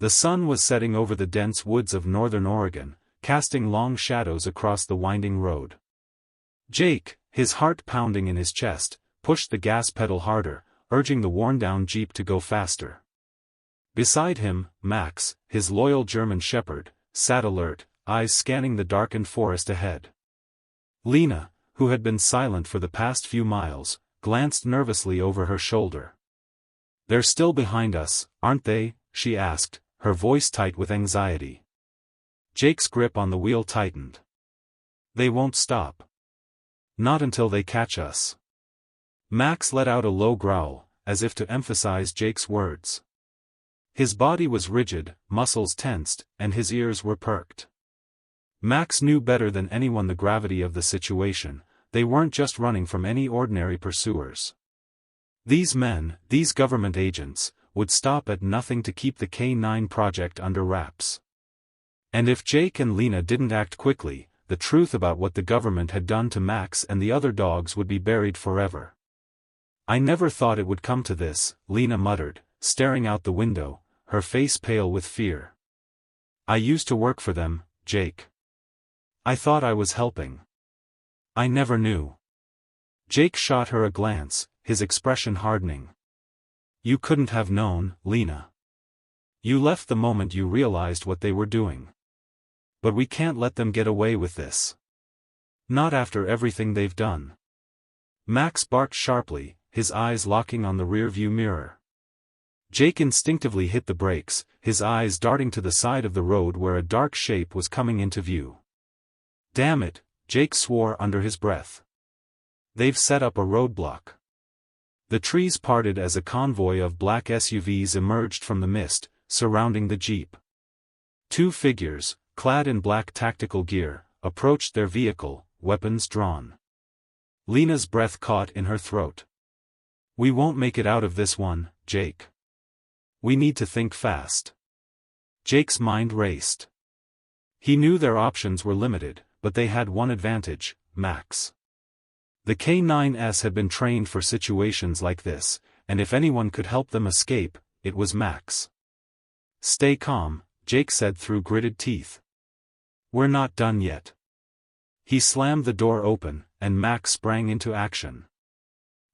The sun was setting over the dense woods of northern Oregon, casting long shadows across the winding road. Jake, his heart pounding in his chest, pushed the gas pedal harder, urging the worn-down Jeep to go faster. Beside him, Max, his loyal German shepherd, sat alert, eyes scanning the darkened forest ahead. Lena, who had been silent for the past few miles, glanced nervously over her shoulder. "They're still behind us, aren't they?" she asked, her voice tight with anxiety. Jake's grip on the wheel tightened. "They won't stop. Not until they catch us." Max let out a low growl, as if to emphasize Jake's words. His body was rigid, muscles tensed, and his ears were perked. Max knew better than anyone the gravity of the situation. They weren't just running from any ordinary pursuers. These men, these government agents, would stop at nothing to keep the K9 project under wraps. And if Jake and Lena didn't act quickly, the truth about what the government had done to Max and the other dogs would be buried forever. "I never thought it would come to this," Lena muttered, staring out the window, her face pale with fear. "I used to work for them, Jake. I thought I was helping. I never knew." Jake shot her a glance, his expression hardening. "You couldn't have known, Lena. You left the moment you realized what they were doing. But we can't let them get away with this. Not after everything they've done." Max barked sharply, his eyes locking on the rearview mirror. Jake instinctively hit the brakes, his eyes darting to the side of the road where a dark shape was coming into view. "Damn it," Jake swore under his breath. "They've set up a roadblock." The trees parted as a convoy of black SUVs emerged from the mist, surrounding the Jeep. Two figures, clad in black tactical gear, approached their vehicle, weapons drawn. Lena's breath caught in her throat. "We won't make it out of this one, Jake. We need to think fast." Jake's mind raced. He knew their options were limited, but they had one advantage, Max. The K9s had been trained for situations like this, and if anyone could help them escape, it was Max. "Stay calm," Jake said through gritted teeth. "We're not done yet." He slammed the door open, and Max sprang into action.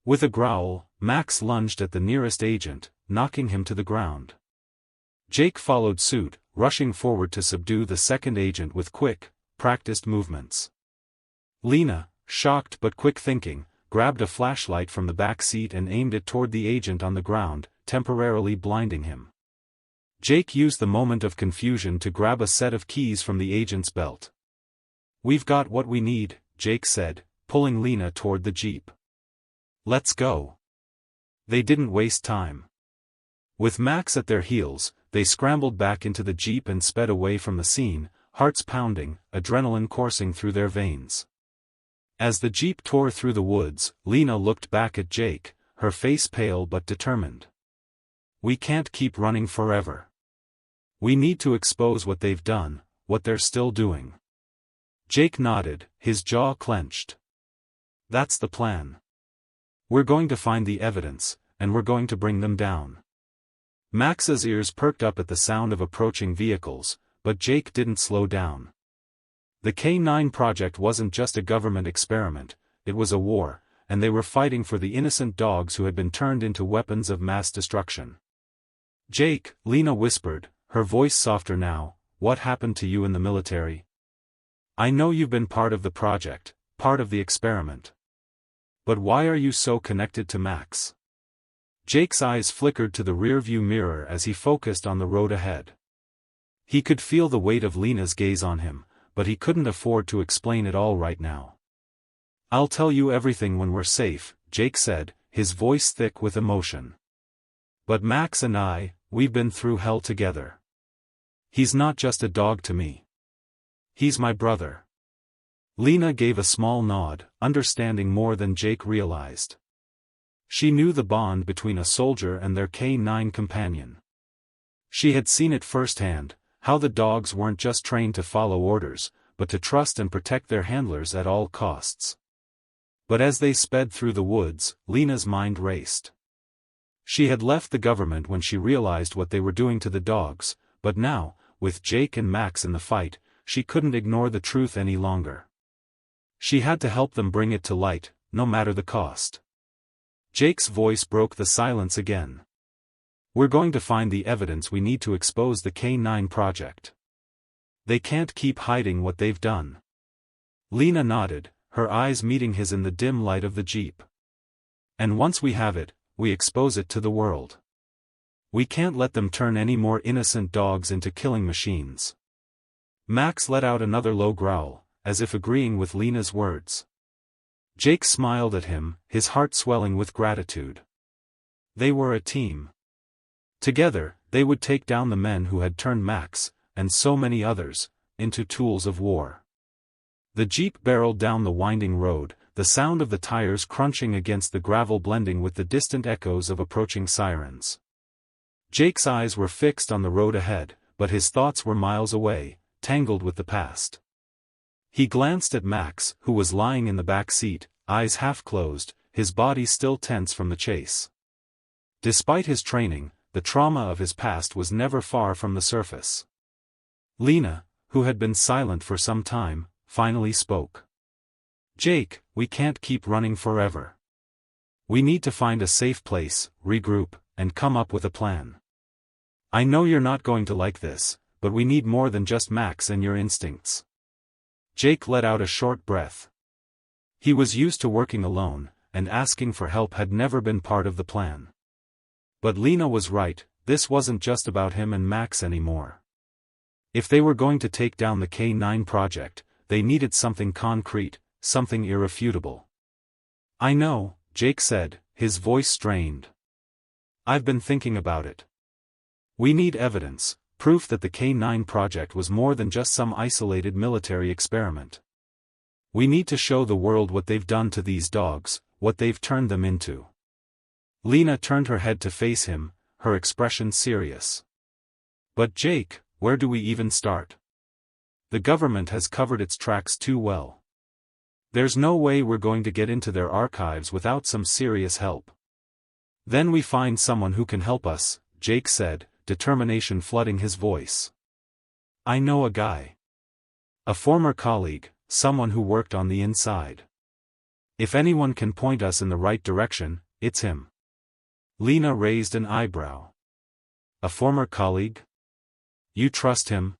With a growl, Max lunged at the nearest agent, knocking him to the ground. Jake followed suit, rushing forward to subdue the second agent with quick, practiced movements. Lena, shocked but quick-thinking, grabbed a flashlight from the back seat and aimed it toward the agent on the ground, temporarily blinding him. Jake used the moment of confusion to grab a set of keys from the agent's belt. "We've got what we need," Jake said, pulling Lena toward the Jeep. "Let's go." They didn't waste time. With Max at their heels, they scrambled back into the Jeep and sped away from the scene, hearts pounding, adrenaline coursing through their veins. As the Jeep tore through the woods, Lena looked back at Jake, her face pale but determined. "We can't keep running forever. We need to expose what they've done, what they're still doing." Jake nodded, his jaw clenched. "That's the plan. We're going to find the evidence, and we're going to bring them down." Max's ears perked up at the sound of approaching vehicles, but Jake didn't slow down. The K9 project wasn't just a government experiment, it was a war, and they were fighting for the innocent dogs who had been turned into weapons of mass destruction. "Jake," Lena whispered, her voice softer now, "what happened to you in the military? I know you've been part of the project, part of the experiment. But why are you so connected to Max?" Jake's eyes flickered to the rearview mirror as he focused on the road ahead. He could feel the weight of Lena's gaze on him, but he couldn't afford to explain it all right now. "I'll tell you everything when we're safe," Jake said, his voice thick with emotion. "But Max and we've been through hell together. He's not just a dog to me. He's my brother." Lena gave a small nod, understanding more than Jake realized. She knew the bond between a soldier and their K9 companion. She had seen it firsthand, how the dogs weren't just trained to follow orders, but to trust and protect their handlers at all costs. But as they sped through the woods, Lena's mind raced. She had left the government when she realized what they were doing to the dogs, but now, with Jake and Max in the fight, she couldn't ignore the truth any longer. She had to help them bring it to light, no matter the cost. Jake's voice broke the silence again. We're going to find the evidence we need to expose the K9 project. They can't keep hiding what they've done. Lena nodded, her eyes meeting his in the dim light of the Jeep. And once we have it, we expose it to the world. We can't let them turn any more innocent dogs into killing machines. Max let out another low growl, as if agreeing with Lena's words. Jake smiled at him, his heart swelling with gratitude. They were a team. Together, they would take down the men who had turned Max, and so many others, into tools of war. The Jeep barreled down the winding road, the sound of the tires crunching against the gravel blending with the distant echoes of approaching sirens. Jake's eyes were fixed on the road ahead, but his thoughts were miles away, tangled with the past. He glanced at Max, who was lying in the back seat, eyes half closed, his body still tense from the chase. Despite his training, the trauma of his past was never far from the surface. Lena, who had been silent for some time, finally spoke. Jake, we can't keep running forever. We need to find a safe place, regroup, and come up with a plan. I know you're not going to like this, but we need more than just Max and your instincts. Jake let out a short breath. He was used to working alone, and asking for help had never been part of the plan. But Lena was right, this wasn't just about him and Max anymore. If they were going to take down the K9 project, they needed something concrete, something irrefutable. I know, Jake said, his voice strained. I've been thinking about it. We need evidence, proof that the K9 project was more than just some isolated military experiment. We need to show the world what they've done to these dogs, what they've turned them into. Lena turned her head to face him, her expression serious. But Jake, where do we even start? The government has covered its tracks too well. There's no way we're going to get into their archives without some serious help. Then we find someone who can help us, Jake said, determination flooding his voice. I know a guy. A former colleague, someone who worked on the inside. If anyone can point us in the right direction, it's him. Lena raised an eyebrow. A former colleague? You trust him?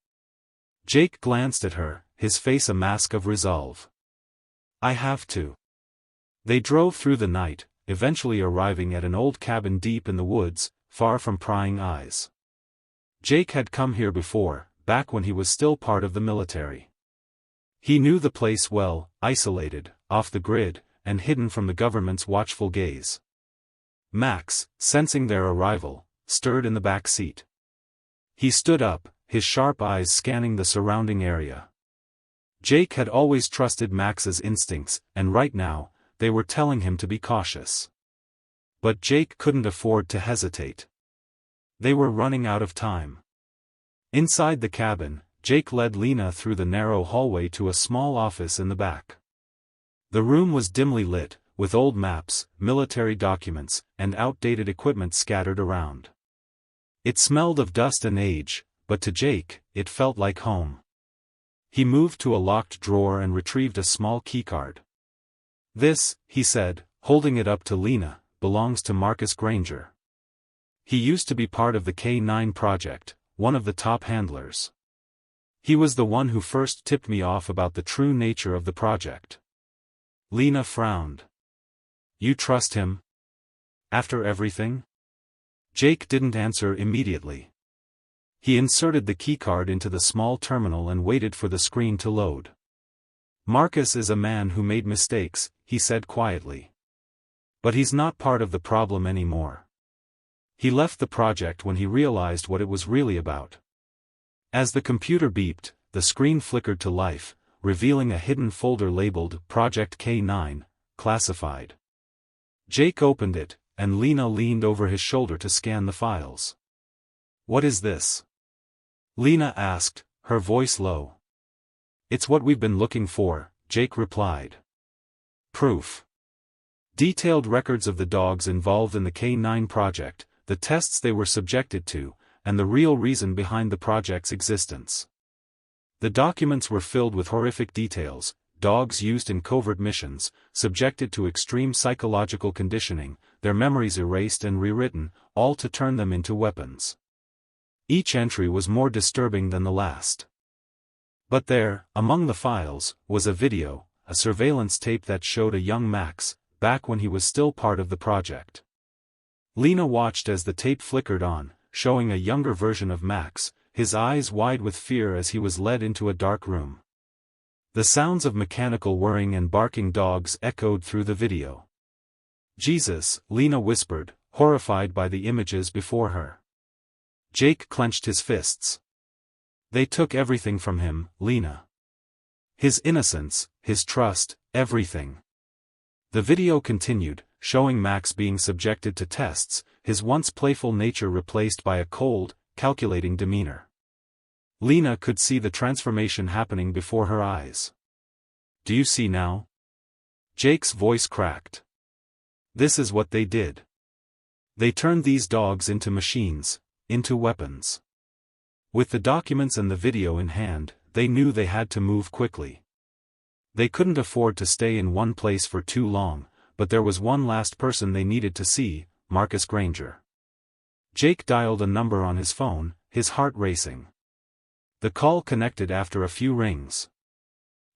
Jake glanced at her, his face a mask of resolve. I have to. They drove through the night, eventually arriving at an old cabin deep in the woods, far from prying eyes. Jake had come here before, back when he was still part of the military. He knew the place well, isolated, off the grid, and hidden from the government's watchful gaze. Max, sensing their arrival, stirred in the back seat. He stood up, his sharp eyes scanning the surrounding area. Jake had always trusted Max's instincts, and right now, they were telling him to be cautious. But Jake couldn't afford to hesitate. They were running out of time. Inside the cabin, Jake led Lena through the narrow hallway to a small office in the back. The room was dimly lit, with old maps, military documents, and outdated equipment scattered around. It smelled of dust and age, but to Jake, it felt like home. He moved to a locked drawer and retrieved a small keycard. This, he said, holding it up to Lena, belongs to Marcus Granger. He used to be part of the K9 project, one of the top handlers. He was the one who first tipped me off about the true nature of the project. Lena frowned. You trust him? After everything? Jake didn't answer immediately. He inserted the keycard into the small terminal and waited for the screen to load. Marcus is a man who made mistakes, he said quietly. But he's not part of the problem anymore. He left the project when he realized what it was really about. As the computer beeped, the screen flickered to life, revealing a hidden folder labeled Project K9, Classified. Jake opened it, and Lena leaned over his shoulder to scan the files. What is this? Lena asked, her voice low. It's what we've been looking for, Jake replied. Proof. Detailed records of the dogs involved in the K9 project, the tests they were subjected to, and the real reason behind the project's existence. The documents were filled with horrific details: dogs used in covert missions, subjected to extreme psychological conditioning, their memories erased and rewritten, all to turn them into weapons. Each entry was more disturbing than the last. But there, among the files, was a video, a surveillance tape that showed a young Max, back when he was still part of the project. Lena watched as the tape flickered on, showing a younger version of Max, his eyes wide with fear as he was led into a dark room. The sounds of mechanical whirring and barking dogs echoed through the video. "Jesus," Lena whispered, horrified by the images before her. Jake clenched his fists. "They took everything from him, Lena. His innocence, his trust, everything." The video continued, showing Max being subjected to tests, his once playful nature replaced by a cold, calculating demeanor. Lena could see the transformation happening before her eyes. "Do you see now?" Jake's voice cracked. "This is what they did. They turned these dogs into machines, into weapons." With the documents and the video in hand, they knew they had to move quickly. They couldn't afford to stay in one place for too long, but there was one last person they needed to see: Marcus Granger. Jake dialed a number on his phone, his heart racing. The call connected after a few rings.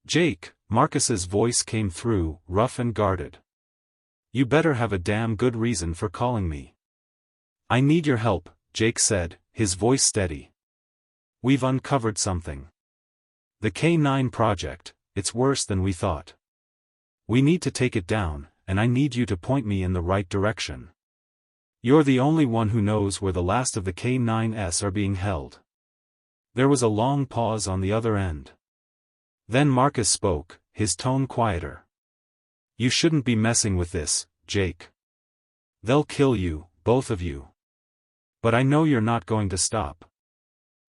"Jake," Marcus's voice came through, rough and guarded. "You better have a damn good reason for calling me." "I need your help," Jake said, his voice steady. "We've uncovered something. The K9 project, it's worse than we thought. We need to take it down, and I need you to point me in the right direction. You're the only one who knows where the last of the K9s are being held." There was a long pause on the other end. Then Marcus spoke, his tone quieter. "You shouldn't be messing with this, Jake. They'll kill you, both of you. But I know you're not going to stop."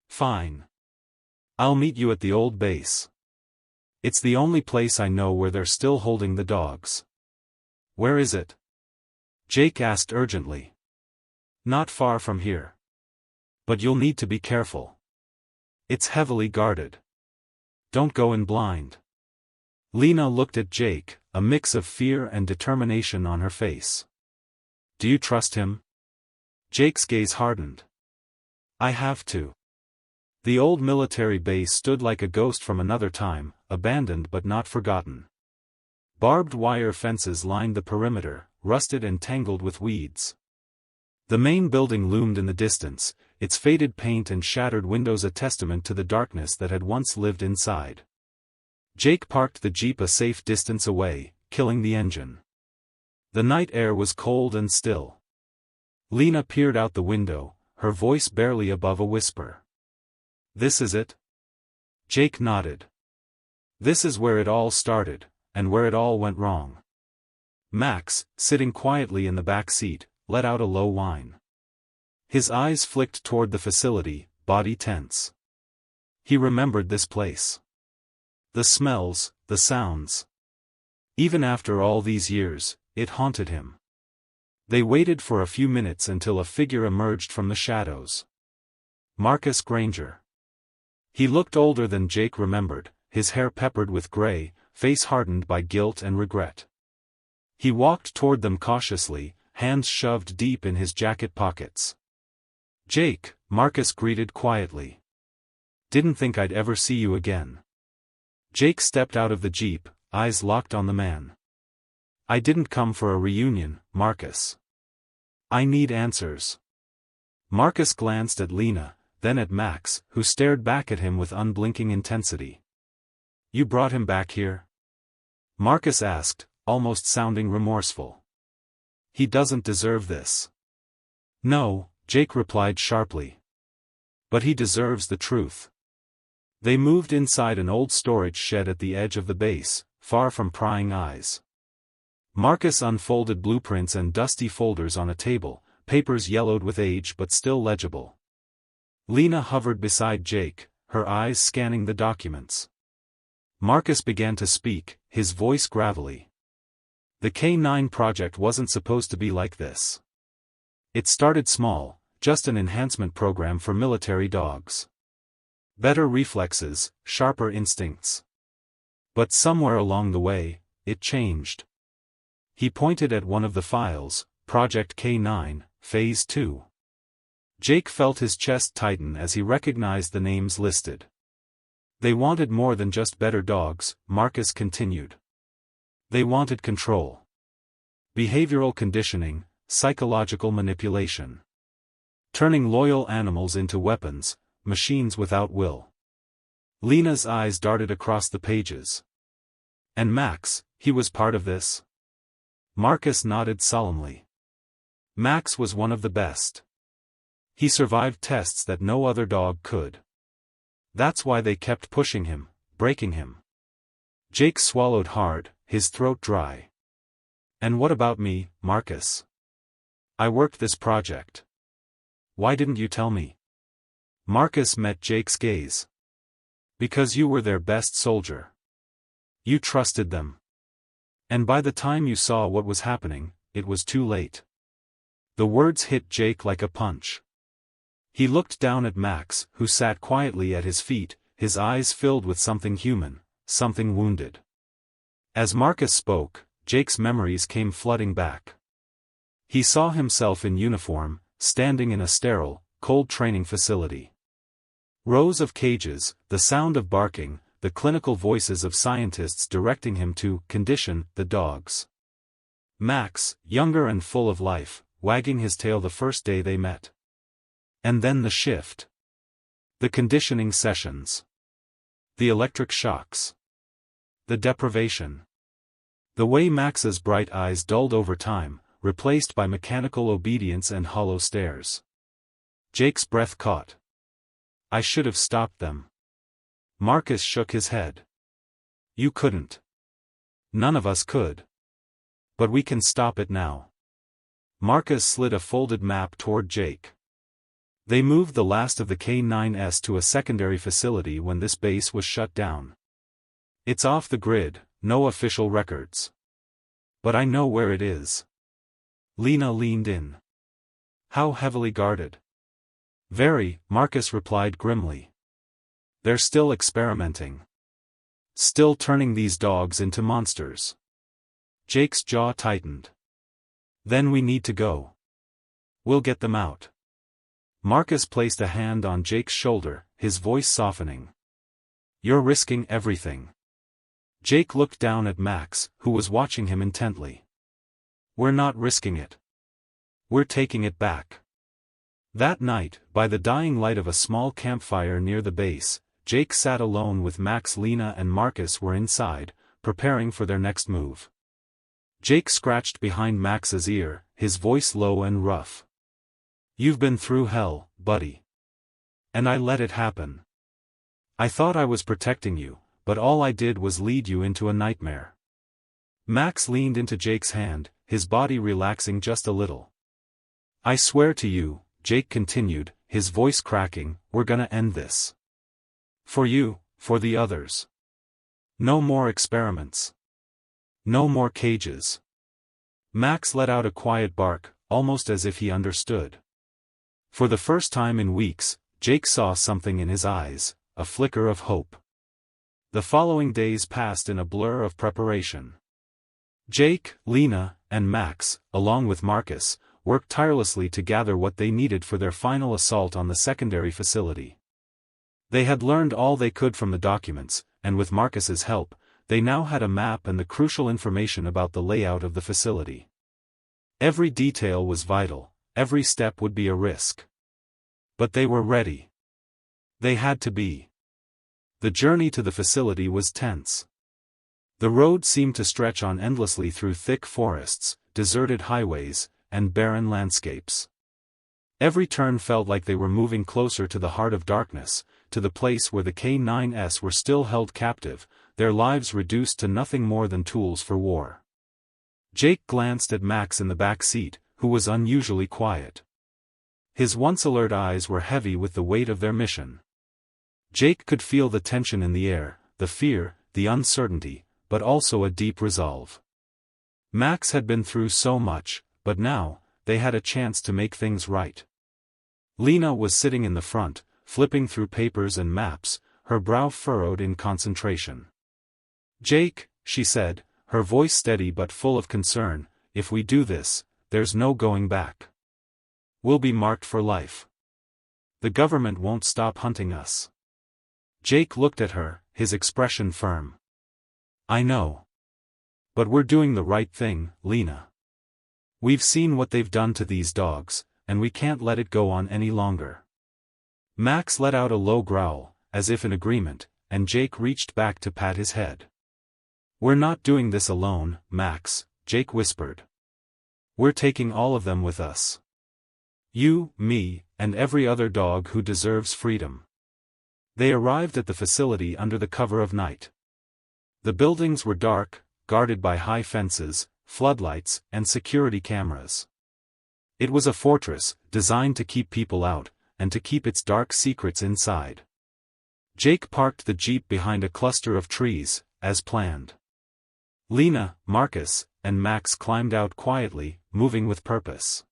"Fine. I'll meet you at the old base. It's the only place I know where they're still holding the dogs." "Where is it?" Jake asked urgently. "Not far from here. But you'll need to be careful. It's heavily guarded. Don't go in blind." Lena looked at Jake, a mix of fear and determination on her face. "Do you trust him?" Jake's gaze hardened. "I have to." The old military base stood like a ghost from another time, abandoned but not forgotten. Barbed wire fences lined the perimeter, rusted and tangled with weeds. The main building loomed in the distance, its faded paint and shattered windows a testament to the darkness that had once lived inside. Jake parked the jeep a safe distance away, killing the engine. The night air was cold and still. Lena peered out the window, her voice barely above a whisper. "This is it?" Jake nodded. "This is where it all started, and where it all went wrong." Max, sitting quietly in the back seat, let out a low whine. His eyes flicked toward the facility, body tense. He remembered this place. The smells, the sounds. Even after all these years, it haunted him. They waited for a few minutes until a figure emerged from the shadows. Marcus Granger. He looked older than Jake remembered, his hair peppered with gray, face hardened by guilt and regret. He walked toward them cautiously, hands shoved deep in his jacket pockets. "Jake," Marcus greeted quietly. "Didn't think I'd ever see you again." Jake stepped out of the jeep, eyes locked on the man. "I didn't come for a reunion, Marcus. I need answers." Marcus glanced at Lena, then at Max, who stared back at him with unblinking intensity. "You brought him back here?" Marcus asked, almost sounding remorseful. "He doesn't deserve this." "No," Jake replied sharply. "But he deserves the truth." They moved inside an old storage shed at the edge of the base, far from prying eyes. Marcus unfolded blueprints and dusty folders on a table, papers yellowed with age but still legible. Lena hovered beside Jake, her eyes scanning the documents. Marcus began to speak, his voice gravelly. "The K9 project wasn't supposed to be like this. It started small, just an enhancement program for military dogs. Better reflexes, sharper instincts. But somewhere along the way, it changed. He pointed at one of the files, Project K9, Phase 2. Jake felt his chest tighten as he recognized the names listed. They wanted more than just better dogs, Marcus continued. They wanted control. Behavioral conditioning, psychological manipulation. Turning loyal animals into weapons, machines without will. Lena's eyes darted across the pages. And Max, he was part of this? Marcus nodded solemnly. Max was one of the best. He survived tests that no other dog could. That's why they kept pushing him, breaking him. Jake swallowed hard, his throat dry. And what about me, Marcus? I worked this project. Why didn't you tell me? Marcus met Jake's gaze. Because you were their best soldier. You trusted them. And by the time you saw what was happening, it was too late. The words hit Jake like a punch. He looked down at Max, who sat quietly at his feet, his eyes filled with something human, something wounded. As Marcus spoke, Jake's memories came flooding back. He saw himself in uniform, standing in a sterile, cold training facility. Rows of cages, the sound of barking, the clinical voices of scientists directing him to condition the dogs. Max, younger and full of life, wagging his tail the first day they met. And then the shift. The conditioning sessions. The electric shocks. The deprivation. The way Max's bright eyes dulled over time, replaced by mechanical obedience and hollow stares. Jake's breath caught. I should have stopped them. Marcus shook his head. You couldn't. None of us could. But we can stop it now. Marcus slid a folded map toward Jake. They moved the last of the K9s to a secondary facility when this base was shut down. It's off the grid, no official records. But I know where it is. Lena leaned in. How heavily guarded? Very, Marcus replied grimly. They're still experimenting. Still turning these dogs into monsters. Jake's jaw tightened. Then we need to go. We'll get them out. Marcus placed a hand on Jake's shoulder, his voice softening. You're risking everything. Jake looked down at Max, who was watching him intently. We're not risking it. We're taking it back. That night, by the dying light of a small campfire near the base, Jake sat alone with Max. Lena and Marcus were inside, preparing for their next move. Jake scratched behind Max's ear, his voice low and rough. You've been through hell, buddy. And I let it happen. I thought I was protecting you, but all I did was lead you into a nightmare. Max leaned into Jake's hand, his body relaxing just a little. I swear to you, Jake continued, his voice cracking, we're gonna end this. For you, for the others. No more experiments. No more cages. Max let out a quiet bark, almost as if he understood. For the first time in weeks, Jake saw something in his eyes, a flicker of hope. The following days passed in a blur of preparation. Jake, Lena, and Max, along with Marcus, worked tirelessly to gather what they needed for their final assault on the secondary facility. They had learned all they could from the documents, and with Marcus's help, they now had a map and the crucial information about the layout of the facility. Every detail was vital, every step would be a risk. But they were ready. They had to be. The journey to the facility was tense. The road seemed to stretch on endlessly through thick forests, deserted highways, and barren landscapes. Every turn felt like they were moving closer to the heart of darkness, to the place where the K9s were still held captive, their lives reduced to nothing more than tools for war. Jake glanced at Max in the back seat, who was unusually quiet. His once alert eyes were heavy with the weight of their mission. Jake could feel the tension in the air, the fear, the uncertainty, but also a deep resolve. Max had been through so much, but now, they had a chance to make things right. Lena was sitting in the front, flipping through papers and maps, her brow furrowed in concentration. "Jake," she said, her voice steady but full of concern, "if we do this, there's no going back. We'll be marked for life. The government won't stop hunting us." Jake looked at her, his expression firm. "I know. But we're doing the right thing, Lena. We've seen what they've done to these dogs, and we can't let it go on any longer." Max let out a low growl, as if in agreement, and Jake reached back to pat his head. "We're not doing this alone, Max," Jake whispered. "We're taking all of them with us. You, me, and every other dog who deserves freedom." They arrived at the facility under the cover of night. The buildings were dark, guarded by high fences, floodlights, and security cameras. It was a fortress, designed to keep people out, and to keep its dark secrets inside. Jake parked the Jeep behind a cluster of trees, as planned. Lena, Marcus, and Max climbed out quietly, moving with purpose.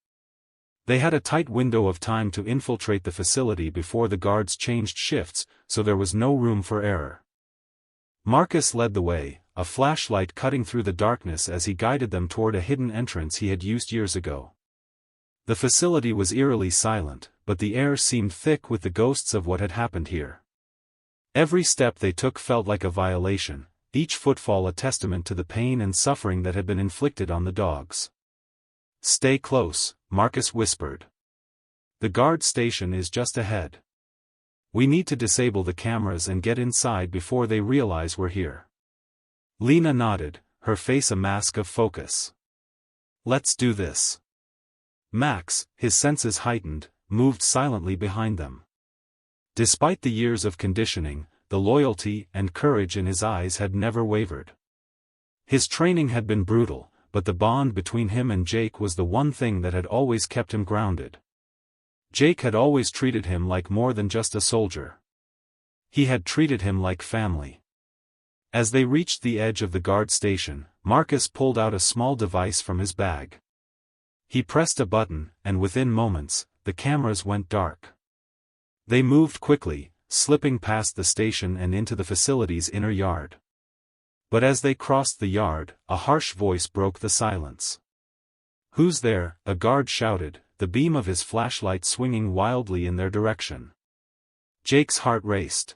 They had a tight window of time to infiltrate the facility before the guards changed shifts, so there was no room for error. Marcus led the way, a flashlight cutting through the darkness as he guided them toward a hidden entrance he had used years ago. The facility was eerily silent, but the air seemed thick with the ghosts of what had happened here. Every step they took felt like a violation, each footfall a testament to the pain and suffering that had been inflicted on the dogs. "Stay close," Marcus whispered. "The guard station is just ahead. We need to disable the cameras and get inside before they realize we're here." Lena nodded, her face a mask of focus. "Let's do this." Max, his senses heightened, moved silently behind them. Despite the years of conditioning, the loyalty and courage in his eyes had never wavered. His training had been brutal, but the bond between him and Jake was the one thing that had always kept him grounded. Jake had always treated him like more than just a soldier. He had treated him like family. As they reached the edge of the guard station, Marcus pulled out a small device from his bag. He pressed a button, and within moments, the cameras went dark. They moved quickly, slipping past the station and into the facility's inner yard. But as they crossed the yard, a harsh voice broke the silence. "Who's there?" a guard shouted, the beam of his flashlight swinging wildly in their direction. Jake's heart raced.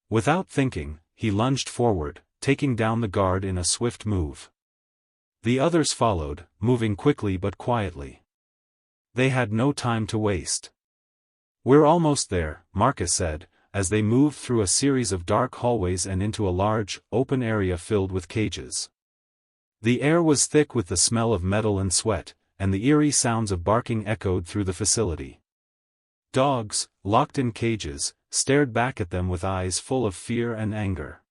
Without thinking, he lunged forward, taking down the guard in a swift move. The others followed, moving quickly but quietly. They had no time to waste. "We're almost there," Marcus said, as they moved through a series of dark hallways and into a large, open area filled with cages. The air was thick with the smell of metal and sweat, and the eerie sounds of barking echoed through the facility. Dogs, locked in cages, stared back at them with eyes full of fear and anger.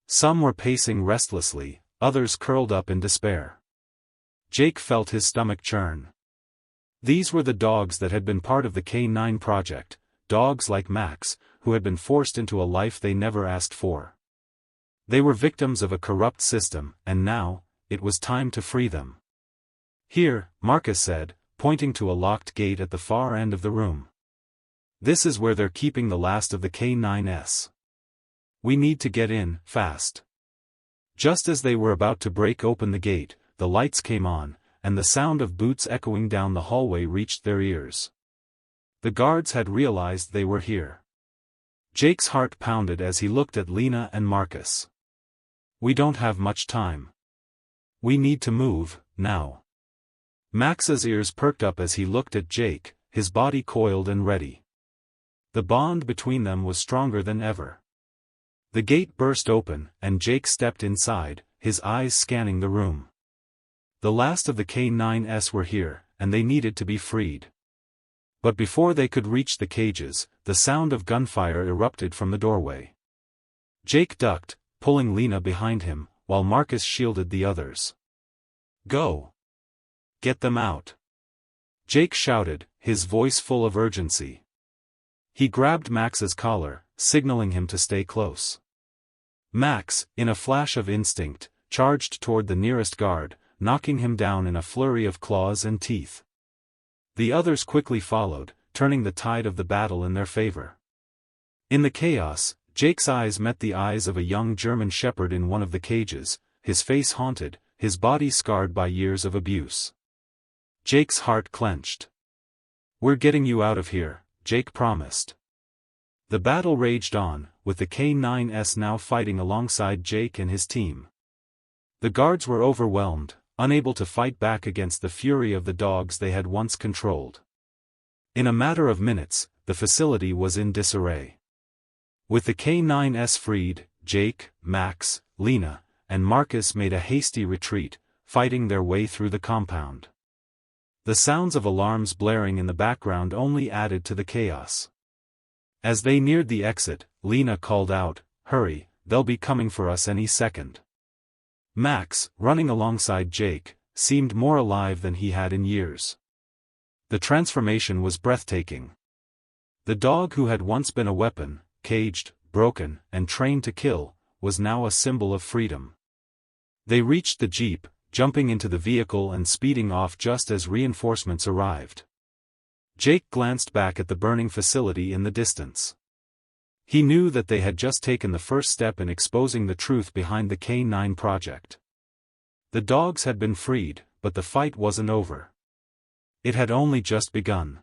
Some were pacing restlessly, others curled up in despair. Jake felt his stomach churn. These were the dogs that had been part of the K9 project, dogs like Max, who had been forced into a life they never asked for. They were victims of a corrupt system, and now, it was time to free them. "Here," Marcus said, pointing to a locked gate at the far end of the room. "This is where they're keeping the last of the K9s. We need to get in, fast." Just as they were about to break open the gate, the lights came on, and the sound of boots echoing down the hallway reached their ears. The guards had realized they were here. Jake's heart pounded as he looked at Lena and Marcus. "We don't have much time. We need to move, now." Max's ears perked up as he looked at Jake, his body coiled and ready. The bond between them was stronger than ever. The gate burst open, and Jake stepped inside, his eyes scanning the room. The last of the K9s were here, and they needed to be freed. But before they could reach the cages, the sound of gunfire erupted from the doorway. Jake ducked, pulling Lena behind him, while Marcus shielded the others. "Go! Get them out!" Jake shouted, his voice full of urgency. He grabbed Max's collar, signaling him to stay close. Max, in a flash of instinct, charged toward the nearest guard, knocking him down in a flurry of claws and teeth. The others quickly followed, turning the tide of the battle in their favor. In the chaos, Jake's eyes met the eyes of a young German shepherd in one of the cages, his face haunted, his body scarred by years of abuse. Jake's heart clenched. "We're getting you out of here," Jake promised. The battle raged on, with the K9s now fighting alongside Jake and his team. The guards were overwhelmed, unable to fight back against the fury of the dogs they had once controlled. In a matter of minutes, the facility was in disarray. With the K9s freed, Jake, Max, Lena, and Marcus made a hasty retreat, fighting their way through the compound. The sounds of alarms blaring in the background only added to the chaos. As they neared the exit, Lena called out, "Hurry, they'll be coming for us any second." Max, running alongside Jake, seemed more alive than he had in years. The transformation was breathtaking. The dog who had once been a weapon, caged, broken, and trained to kill, was now a symbol of freedom. They reached the jeep, jumping into the vehicle and speeding off just as reinforcements arrived. Jake glanced back at the burning facility in the distance. He knew that they had just taken the first step in exposing the truth behind the K9 project. The dogs had been freed, but the fight wasn't over. It had only just begun.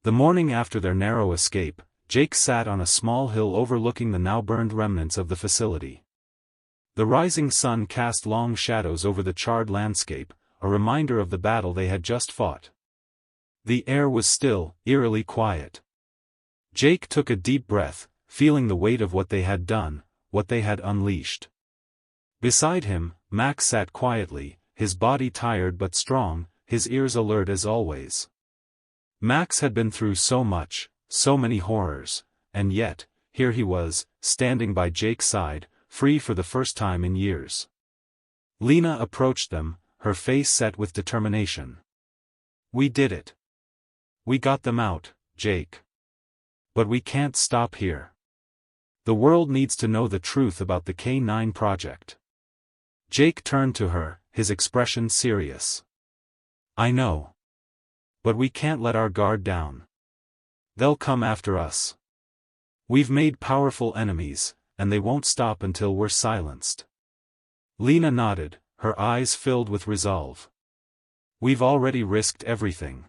The morning after their narrow escape, Jake sat on a small hill overlooking the now burned remnants of the facility. The rising sun cast long shadows over the charred landscape, a reminder of the battle they had just fought. The air was still, eerily quiet. Jake took a deep breath, feeling the weight of what they had done, what they had unleashed. Beside him, Max sat quietly, his body tired but strong, his ears alert as always. Max had been through so much, so many horrors, and yet, here he was, standing by Jake's side, free for the first time in years. Lena approached them, her face set with determination. "We did it. We got them out, Jake. But we can't stop here. The world needs to know the truth about the K9 project." Jake turned to her, his expression serious. "I know. But we can't let our guard down. They'll come after us. We've made powerful enemies, and they won't stop until we're silenced." Lena nodded, her eyes filled with resolve. "We've already risked everything.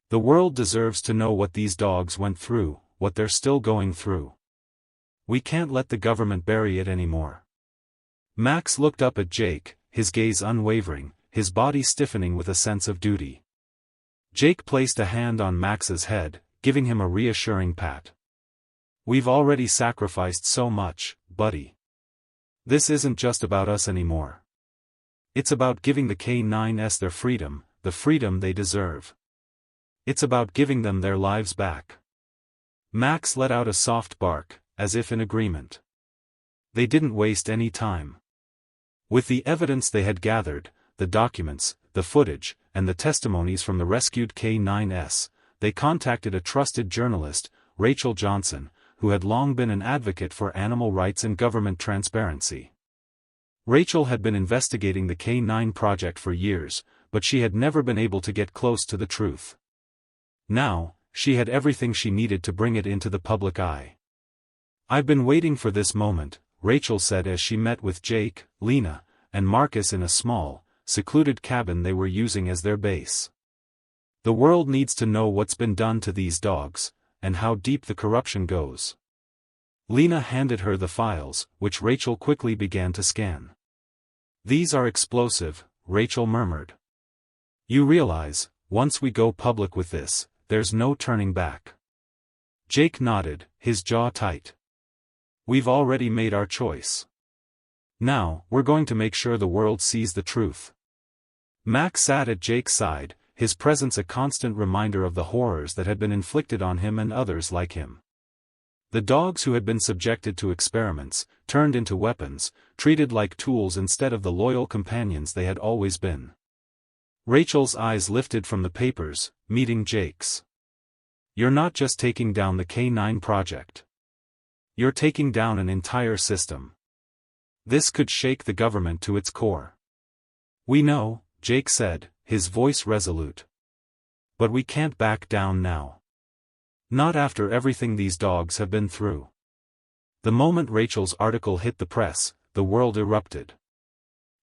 The world deserves to know what these dogs went through, what they're still going through. We can't let the government bury it anymore." Max looked up at Jake, his gaze unwavering, his body stiffening with a sense of duty. Jake placed a hand on Max's head, giving him a reassuring pat. "We've already sacrificed so much, buddy. This isn't just about us anymore. It's about giving the K9s their freedom, the freedom they deserve. It's about giving them their lives back." Max let out a soft bark, as if in agreement. They didn't waste any time. With the evidence they had gathered, the documents, the footage, and the testimonies from the rescued K9s, they contacted a trusted journalist, Rachel Johnson, who had long been an advocate for animal rights and government transparency. Rachel had been investigating the K9 project for years, but she had never been able to get close to the truth. Now, she had everything she needed to bring it into the public eye. "I've been waiting for this moment," Rachel said as she met with Jake, Lena, and Marcus in a small, secluded cabin they were using as their base. "The world needs to know what's been done to these dogs, and how deep the corruption goes." Lena handed her the files, which Rachel quickly began to scan. "These are explosive," Rachel murmured. "You realize, once we go public with this, there's no turning back." Jake nodded, his jaw tight. "We've already made our choice. Now, we're going to make sure the world sees the truth." Max sat at Jake's side, his presence a constant reminder of the horrors that had been inflicted on him and others like him. The dogs who had been subjected to experiments, turned into weapons, treated like tools instead of the loyal companions they had always been. Rachel's eyes lifted from the papers, meeting Jake's. "You're not just taking down the K9 project. You're taking down an entire system. This could shake the government to its core." "We know," Jake said, his voice resolute. "But we can't back down now. Not after everything these dogs have been through. The moment Rachel's article hit the press, the world erupted.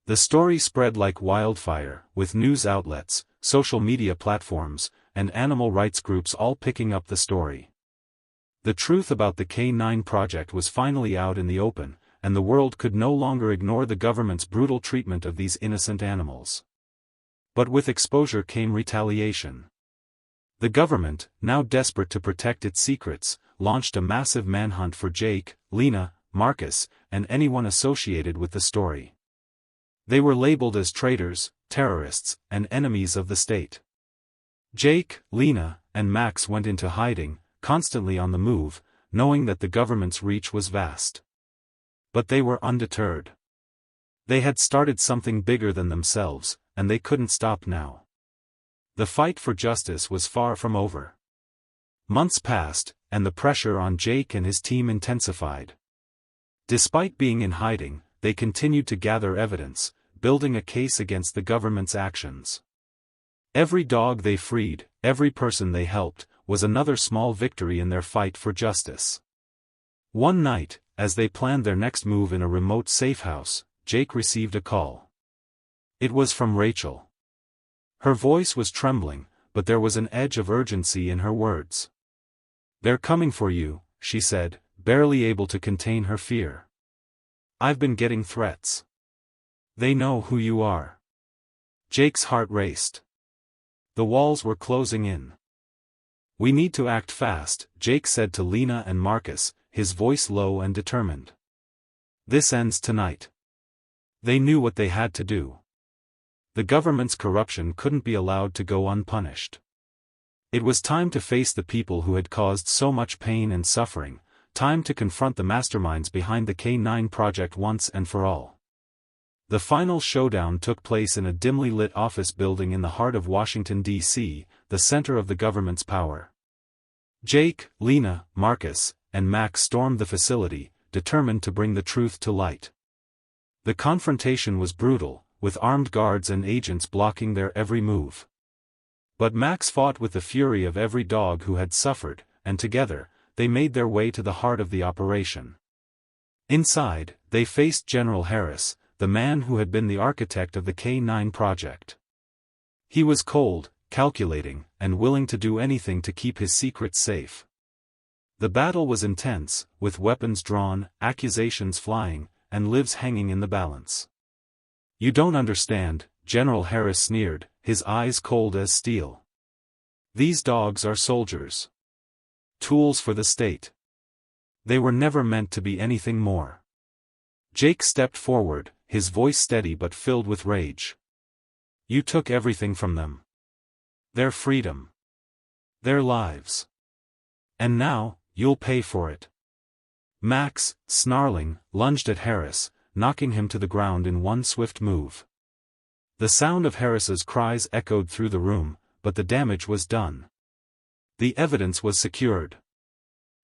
The story spread like wildfire, with news outlets, social media platforms, and animal rights groups all picking up the story. The truth about the K9 project was finally out in the open, and the world could no longer ignore the government's brutal treatment of these innocent animals. But with exposure came retaliation. The government, now desperate to protect its secrets, launched a massive manhunt for Jake, Lena, Marcus, and anyone associated with the story. They were labeled as traitors, terrorists, and enemies of the state. Jake, Lena, and Max went into hiding, constantly on the move, knowing that the government's reach was vast. But they were undeterred. They had started something bigger than themselves, and they couldn't stop now. The fight for justice was far from over. Months passed, and the pressure on Jake and his team intensified. Despite being in hiding, they continued to gather evidence, building a case against the government's actions. Every dog they freed, every person they helped, was another small victory in their fight for justice. One night, as they planned their next move in a remote safe house, Jake received a call. It was from Rachel. Her voice was trembling, but there was an edge of urgency in her words. "They're coming for you," she said, barely able to contain her fear. "I've been getting threats. They know who you are." Jake's heart raced. The walls were closing in. "We need to act fast," Jake said to Lena and Marcus, his voice low and determined. "This ends tonight." They knew what they had to do. The government's corruption couldn't be allowed to go unpunished. It was time to face the people who had caused so much pain and suffering, time to confront the masterminds behind the K9 project once and for all. The final showdown took place in a dimly lit office building in the heart of Washington, D.C., the center of the government's power. Jake, Lena, Marcus, and Max stormed the facility, determined to bring the truth to light. The confrontation was brutal, with armed guards and agents blocking their every move. But Max fought with the fury of every dog who had suffered, and together, they made their way to the heart of the operation. Inside, they faced General Harris, the man who had been the architect of the K9 project. He was cold, calculating, and willing to do anything to keep his secrets safe. The battle was intense, with weapons drawn, accusations flying, and lives hanging in the balance. "You don't understand," General Harris sneered, his eyes cold as steel. "These dogs are soldiers. Tools for the state. They were never meant to be anything more." Jake stepped forward, his voice steady but filled with rage. "You took everything from them. Their freedom. Their lives. And now, you'll pay for it." Max, snarling, lunged at Harris, knocking him to the ground in one swift move. The sound of Harris's cries echoed through the room, but the damage was done. The evidence was secured.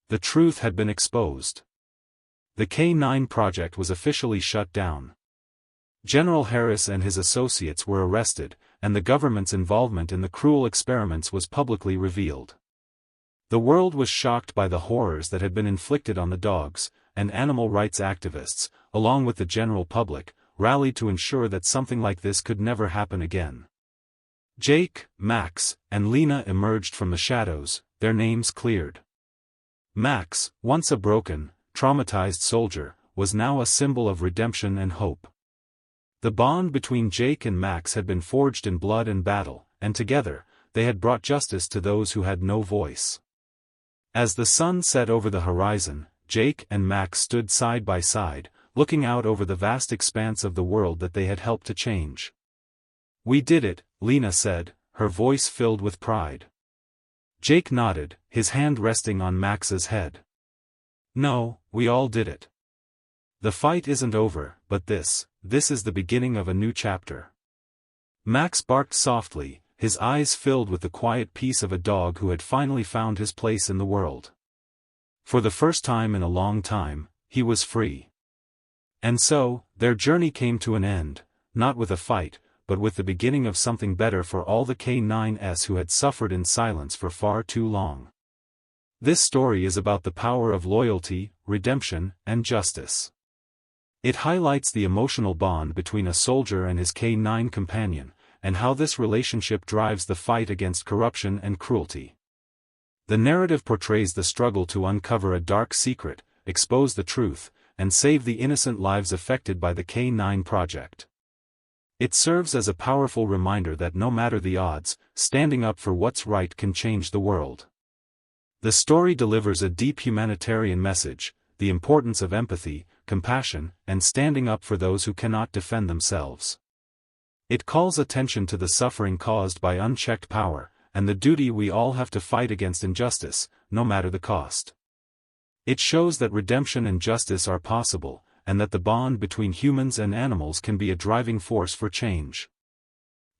The truth had been exposed. The K9 project was officially shut down. General Harris and his associates were arrested, and the government's involvement in the cruel experiments was publicly revealed. The world was shocked by the horrors that had been inflicted on the dogs, and animal rights activists, along with the general public, rallied to ensure that something like this could never happen again. Jake, Max, and Lena emerged from the shadows, their names cleared. Max, once a broken, traumatized soldier, was now a symbol of redemption and hope. The bond between Jake and Max had been forged in blood and battle, and together, they had brought justice to those who had no voice. As the sun set over the horizon, Jake and Max stood side by side, looking out over the vast expanse of the world that they had helped to change. "We did it," Lena said, her voice filled with pride. Jake nodded, his hand resting on Max's head. "No, we all did it. The fight isn't over, but this is the beginning of a new chapter." Max barked softly, his eyes filled with the quiet peace of a dog who had finally found his place in the world. For the first time in a long time, he was free. And so, their journey came to an end, not with a fight, but with the beginning of something better for all the K9s who had suffered in silence for far too long. This story is about the power of loyalty, redemption, and justice. It highlights the emotional bond between a soldier and his K-9 companion, and how this relationship drives the fight against corruption and cruelty. The narrative portrays the struggle to uncover a dark secret, expose the truth, and save the innocent lives affected by the K-9 project. It serves as a powerful reminder that no matter the odds, standing up for what's right can change the world. The story delivers a deep humanitarian message, the importance of empathy, compassion, and standing up for those who cannot defend themselves. It calls attention to the suffering caused by unchecked power, and the duty we all have to fight against injustice, no matter the cost. It shows that redemption and justice are possible, and that the bond between humans and animals can be a driving force for change.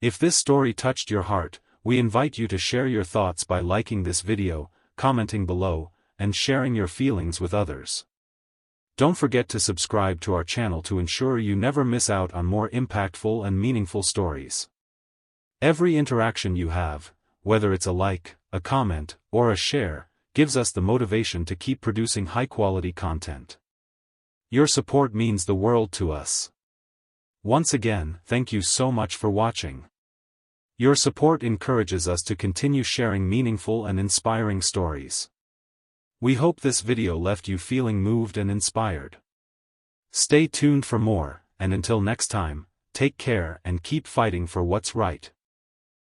If this story touched your heart, we invite you to share your thoughts by liking this video, commenting below, and sharing your feelings with others. Don't forget to subscribe to our channel to ensure you never miss out on more impactful and meaningful stories. Every interaction you have, whether it's a like, a comment, or a share, gives us the motivation to keep producing high-quality content. Your support means the world to us. Once again, thank you so much for watching. Your support encourages us to continue sharing meaningful and inspiring stories. We hope this video left you feeling moved and inspired. Stay tuned for more, and until next time, take care and keep fighting for what's right.